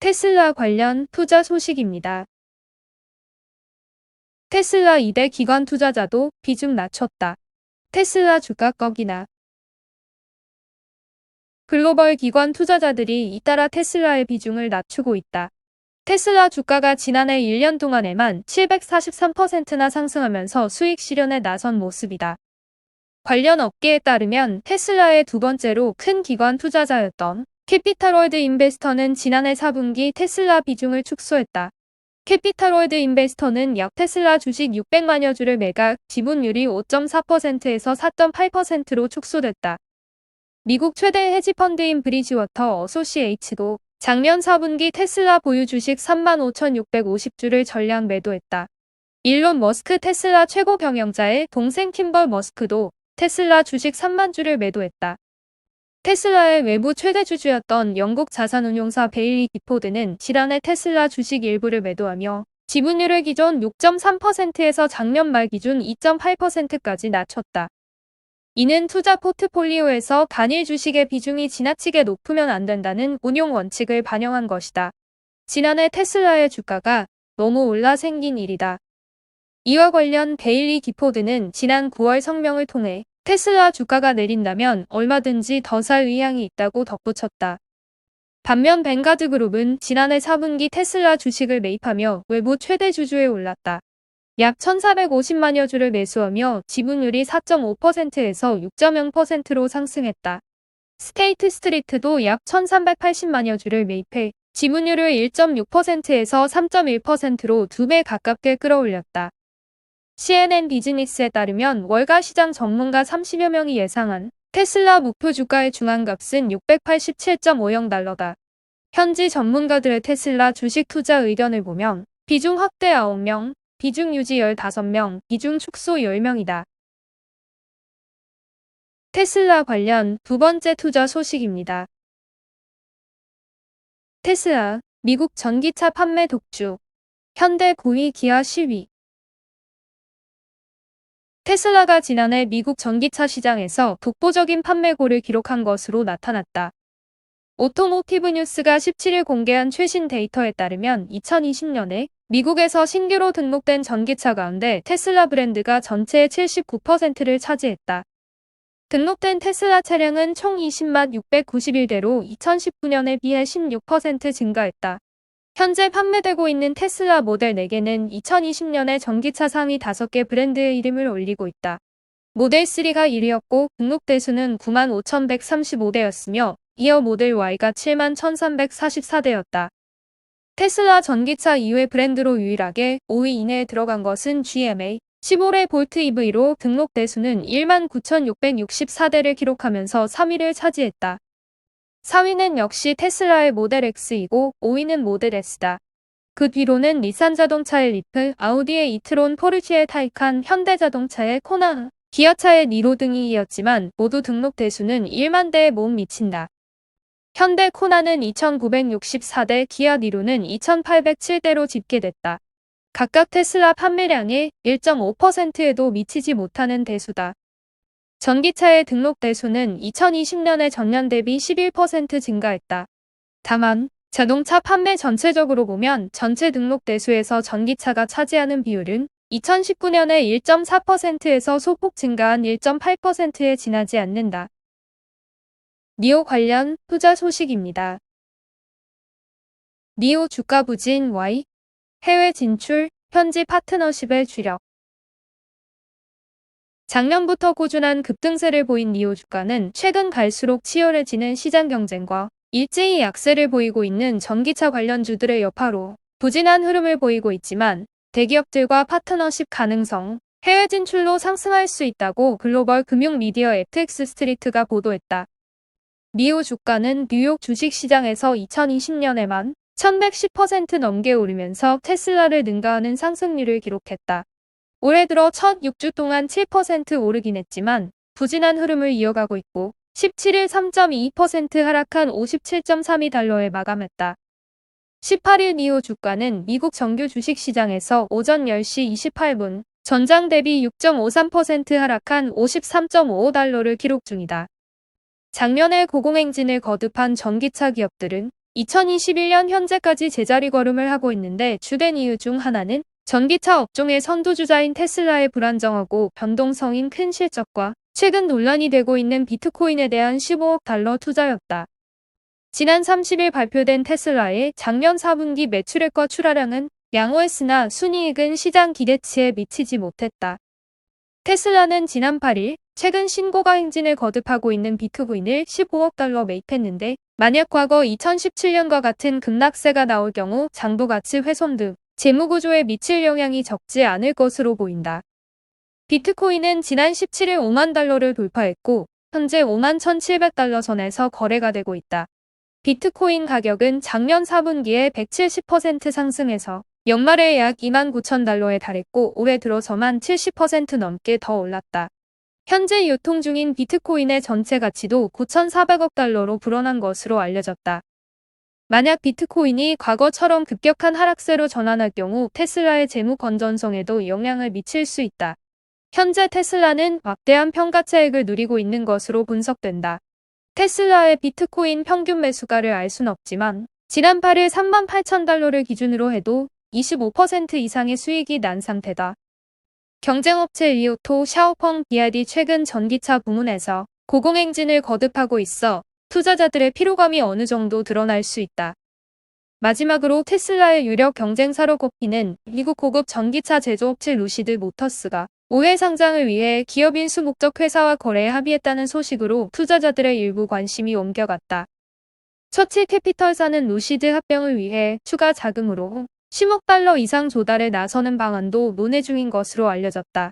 테슬라 관련 투자 소식입니다. 테슬라 2대 기관 투자자도 비중 낮췄다. 테슬라 주가 꺾이나. 글로벌 기관 투자자들이 잇따라 테슬라의 비중을 낮추고 있다. 테슬라 주가가 지난해 1년 동안에만 743%나 상승하면서 수익 실현에 나선 모습이다. 관련 업계에 따르면 테슬라의 두 번째로 큰 기관 투자자였던 캐피탈월드 인베스터는 지난해 4분기 테슬라 비중을 축소했다. 캐피탈월드 인베스터는 약 테슬라 주식 600만여 주를 매각, 지분율이 5.4%에서 4.8%로 축소됐다. 미국 최대 헤지펀드인 브리지워터 어소시에이츠도 작년 4분기 테슬라 보유 주식 35,650주를 전량 매도했다. 일론 머스크 테슬라 최고 경영자의 동생 킴벌 머스크도 테슬라 주식 3만 주를 매도했다. 테슬라의 외부 최대 주주였던 영국 자산운용사 베일리 기포드는 지난해 테슬라 주식 일부를 매도하며 지분율을 기존 6.3%에서 작년 말 기준 2.8%까지 낮췄다. 이는 투자 포트폴리오에서 단일 주식의 비중이 지나치게 높으면 안 된다는 운용 원칙을 반영한 것이다. 지난해 테슬라의 주가가 너무 올라 생긴 일이다. 이와 관련 베일리 기포드는 지난 9월 성명을 통해 테슬라 주가가 내린다면 얼마든지 더 살 의향이 있다고 덧붙였다. 반면 뱅가드 그룹은 지난해 4분기 테슬라 주식을 매입하며 외부 최대 주주에 올랐다. 약 1,450만여 주를 매수하며 지분율이 4.5%에서 6.0%로 상승했다. 스테이트 스트리트도 약 1,380만여 주를 매입해 지분율을 1.6%에서 3.1%로 2배 가깝게 끌어올렸다. CNN 비즈니스에 따르면 월가 시장 전문가 30여 명이 예상한 테슬라 목표 주가의 중앙값은 687.50달러다. 현지 전문가들의 테슬라 주식 투자 의견을 보면 비중 확대 9명, 비중 유지 15명, 비중 축소 10명이다. 테슬라 관련 두 번째 투자 소식입니다. 테슬라, 미국 전기차 판매 독주, 현대 고위 기아 시위. 테슬라가 지난해 미국 전기차 시장에서 독보적인 판매고를 기록한 것으로 나타났다. 오토모티브 뉴스가 17일 공개한 최신 데이터에 따르면 2020년에 미국에서 신규로 등록된 전기차 가운데 테슬라 브랜드가 전체의 79%를 차지했다. 등록된 테슬라 차량은 총 20만 691대로 2019년에 비해 16% 증가했다. 현재 판매되고 있는 테슬라 모델 4개는 2020년에 전기차 상위 5개 브랜드의 이름을 올리고 있다. 모델 3가 1위였고 등록 대수는 9만 5,135대였으며 이어 모델 Y가 7만 1,344대였다. 테슬라 전기차 이외 브랜드로 유일하게 5위 이내에 들어간 것은 GMA 15래 볼트 EV로 등록 대수는 1만 9,664대를 기록하면서 3위를 차지했다. 4위는 역시 테슬라의 모델 X이고 5위는 모델 S다. 그 뒤로는 닛산 자동차의 리프, 아우디의 이트론, 포르쉐의 타이칸, 현대자동차의 코나, 기아차의 니로 등이 이었지만 모두 등록 대수는 1만 대에 못 미친다. 현대 코나는 2,964대, 기아 니로는 2,807대로 집계됐다. 각각 테슬라 판매량의 1.5%에도 미치지 못하는 대수다. 전기차의 등록 대수는 2020년에 전년 대비 11% 증가했다. 다만 자동차 판매 전체적으로 보면 전체 등록 대수에서 전기차가 차지하는 비율은 2019년에 1.4%에서 소폭 증가한 1.8%에 지나지 않는다. 니오 관련 투자 소식입니다. 니오 주가 부진 Y, 해외 진출, 현지 파트너십에 주력. 작년부터 꾸준한 급등세를 보인 니오 주가는 최근 갈수록 치열해지는 시장 경쟁과 일제히 약세를 보이고 있는 전기차 관련주들의 여파로 부진한 흐름을 보이고 있지만 대기업들과 파트너십 가능성, 해외 진출로 상승할 수 있다고 글로벌 금융 미디어 FX 스트리트가 보도했다. 니오 주가는 뉴욕 주식시장에서 2020년에만 1110% 넘게 오르면서 테슬라를 능가하는 상승률을 기록했다. 올해 들어 첫 6주 동안 7% 오르긴 했지만 부진한 흐름을 이어가고 있고 17일 3.22% 하락한 57.32달러에 마감했다. 18일 니오 주가는 미국 정규 주식시장에서 오전 10시 28분 전장 대비 6.53% 하락한 53.55달러를 기록 중이다. 작년에 고공행진을 거듭한 전기차 기업들은 2021년 현재까지 제자리 걸음을 하고 있는데 주된 이유 중 하나는 전기차 업종의 선두주자인 테슬라의 불안정하고 변동성인 큰 실적과 최근 논란이 되고 있는 비트코인에 대한 15억 달러 투자였다. 지난 30일 발표된 테슬라의 작년 4분기 매출액과 출하량은 양호했으나 순이익은 시장 기대치에 미치지 못했다. 테슬라는 지난 8일 최근 신고가 행진을 거듭하고 있는 비트코인을 15억 달러 매입했는데 만약 과거 2017년과 같은 급락세가 나올 경우 장부 가치 훼손 등 재무구조에 미칠 영향이 적지 않을 것으로 보인다. 비트코인은 지난 17일 5만 달러를 돌파했고 현재 5만 1,700달러 선에서 거래가 되고 있다. 비트코인 가격은 작년 4분기에 170% 상승해서 연말에 약 2만 9천 달러에 달했고 올해 들어서만 70% 넘게 더 올랐다. 현재 유통 중인 비트코인의 전체 가치도 9,400억 달러로 불어난 것으로 알려졌다. 만약 비트코인이 과거처럼 급격한 하락세로 전환할 경우 테슬라의 재무 건전성에도 영향을 미칠 수 있다. 현재 테슬라는 막대한 평가차익을 누리고 있는 것으로 분석된다. 테슬라의 비트코인 평균 매수가를 알 순 없지만 지난 8일 3만 8천 달러를 기준으로 해도 25% 이상의 수익이 난 상태다. 경쟁업체 리오토 샤오펑 BYD 최근 전기차 부문에서 고공행진을 거듭하고 있어 투자자들의 피로감이 어느 정도 드러날 수 있다. 마지막으로 테슬라의 유력 경쟁사로 꼽히는 미국 고급 전기차 제조업체 루시드 모터스가 5회 상장을 위해 기업 인수 목적 회사와 거래에 합의했다는 소식으로 투자자들의 일부 관심이 옮겨갔다. 처치 캐피털사는 루시드 합병을 위해 추가 자금으로 10억 달러 이상 조달에 나서는 방안도 논의 중인 것으로 알려졌다.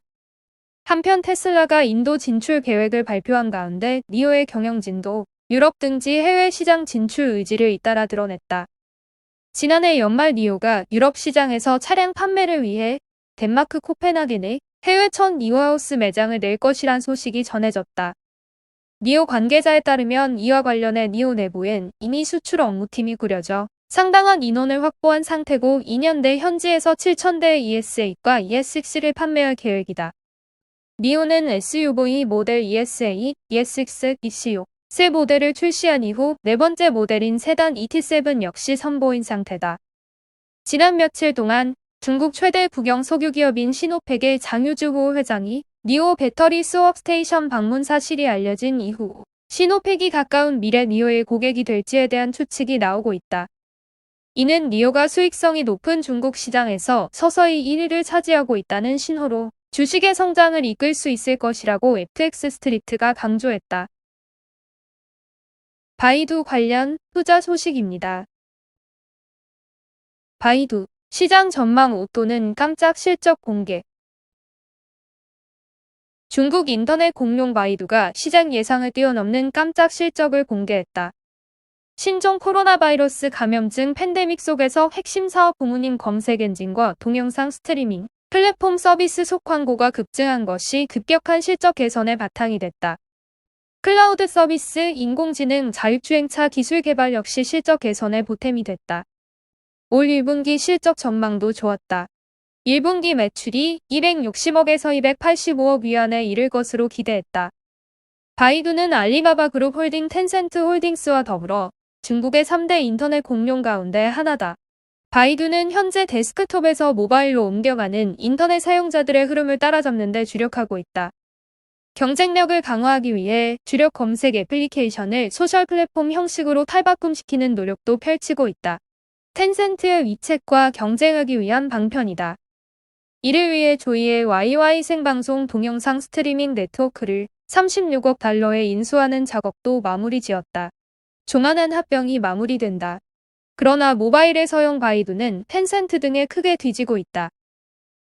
한편 테슬라가 인도 진출 계획을 발표한 가운데 니오의 경영진도 유럽 등지 해외 시장 진출 의지를 잇따라 드러냈다. 지난해 연말 니오가 유럽 시장에서 차량 판매를 위해 덴마크 코펜하겐에 해외 첫 니오하우스 매장을 낼 것이란 소식이 전해졌다. 니오 관계자에 따르면 이와 관련해 니오 내부엔 이미 수출 업무팀이 꾸려져 상당한 인원을 확보한 상태고 2년 내 현지에서 7,000대의 ES8과 ES6를 판매할 계획이다. 니오는 SUV 모델 ES8, ES6, ECU 세 모델을 출시한 이후 네 번째 모델인 세단 ET7 역시 선보인 상태다. 지난 며칠 동안 중국 최대 국영 석유기업인 시노펙의 장유주호 회장이 니오 배터리 스왑 스테이션 방문 사실이 알려진 이후 시노펙이 가까운 미래 니오의 고객이 될지에 대한 추측이 나오고 있다. 이는 니오가 수익성이 높은 중국 시장에서 서서히 1위를 차지하고 있다는 신호로 주식의 성장을 이끌 수 있을 것이라고 FX 스트리트가 강조했다. 바이두 관련 투자 소식입니다. 바이두 시장 전망 오또는 깜짝 실적 공개. 중국 인터넷 공룡 바이두가 시장 예상을 뛰어넘는 깜짝 실적을 공개했다. 신종 코로나 바이러스 감염증 팬데믹 속에서 핵심 사업 부문인 검색 엔진과 동영상 스트리밍, 플랫폼 서비스 속광고가 급증한 것이 급격한 실적 개선의 바탕이 됐다. 클라우드 서비스, 인공지능, 자율주행차 기술 개발 역시 실적 개선의 보탬이 됐다. 올 1분기 실적 전망도 좋았다. 1분기 매출이 260억에서 285억 위안에 이를 것으로 기대했다. 바이두는 알리바바 그룹 홀딩 텐센트 홀딩스와 더불어 중국의 3대 인터넷 공룡 가운데 하나다. 바이두는 현재 데스크톱에서 모바일로 옮겨가는 인터넷 사용자들의 흐름을 따라잡는 데 주력하고 있다. 경쟁력을 강화하기 위해 주력 검색 애플리케이션을 소셜 플랫폼 형식으로 탈바꿈시키는 노력도 펼치고 있다. 텐센트의 위챗과 경쟁하기 위한 방편이다. 이를 위해 조이의 YY 생방송 동영상 스트리밍 네트워크를 36억 달러에 인수하는 작업도 마무리 지었다. 조만한 합병이 마무리된다. 그러나 모바일의 서용 바이두는 텐센트 등에 크게 뒤지고 있다.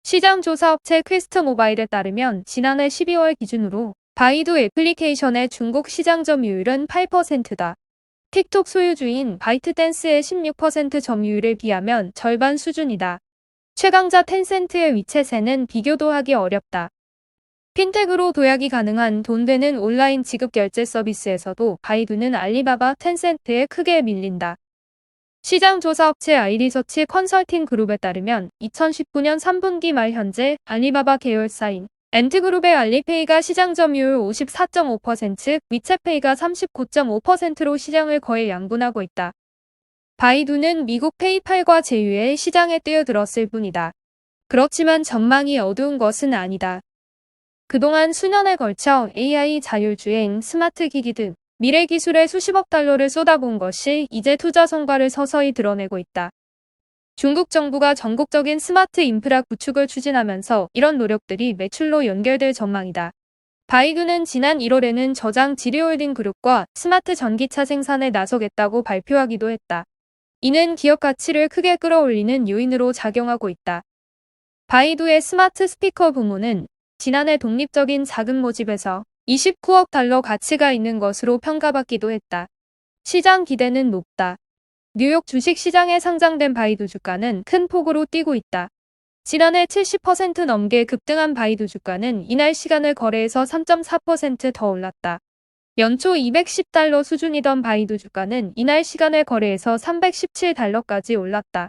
시장 조사 업체 퀘스트 모바일에 따르면 지난해 12월 기준으로 바이두 애플리케이션의 중국 시장 점유율은 8%다. 틱톡 소유주인 바이트댄스의 16% 점유율에 비하면 절반 수준이다. 최강자 텐센트의 위챗에는 비교도 하기 어렵다. 핀텍으로 도약이 가능한 돈 되는 온라인 지급 결제 서비스에서도 바이두는 알리바바, 텐센트에 크게 밀린다. 시장 조사 업체 아이리서치 컨설팅 그룹에 따르면 2019년 3분기 말 현재 알리바바 계열사인 엔트그룹의 알리페이가 시장 점유율 54.5%, 위챗페이가 39.5%로 시장을 거의 양분하고 있다. 바이두는 미국 페이팔과 제휴해 시장에 뛰어들었을 뿐이다. 그렇지만 전망이 어두운 것은 아니다. 그동안 수년에 걸쳐 AI, 자율주행, 스마트 기기 등 미래 기술에 수십억 달러를 쏟아본 것이 이제 투자 성과를 서서히 드러내고 있다. 중국 정부가 전국적인 스마트 인프라 구축을 추진하면서 이런 노력들이 매출로 연결될 전망이다. 바이두는 지난 1월에는 저장 지리홀딩 그룹과 스마트 전기차 생산에 나서겠다고 발표하기도 했다. 이는 기업 가치를 크게 끌어올리는 요인으로 작용하고 있다. 바이두의 스마트 스피커 부문은 지난해 독립적인 자금 모집에서 29억 달러 가치가 있는 것으로 평가받기도 했다. 시장 기대는 높다. 뉴욕 주식시장에 상장된 바이두 주가는 큰 폭으로 뛰고 있다. 지난해 70% 넘게 급등한 바이두 주가는 이날 시간을 거래해서 3.4% 더 올랐다. 연초 210달러 수준이던 바이두 주가는 이날 시간을 거래해서 317달러까지 올랐다.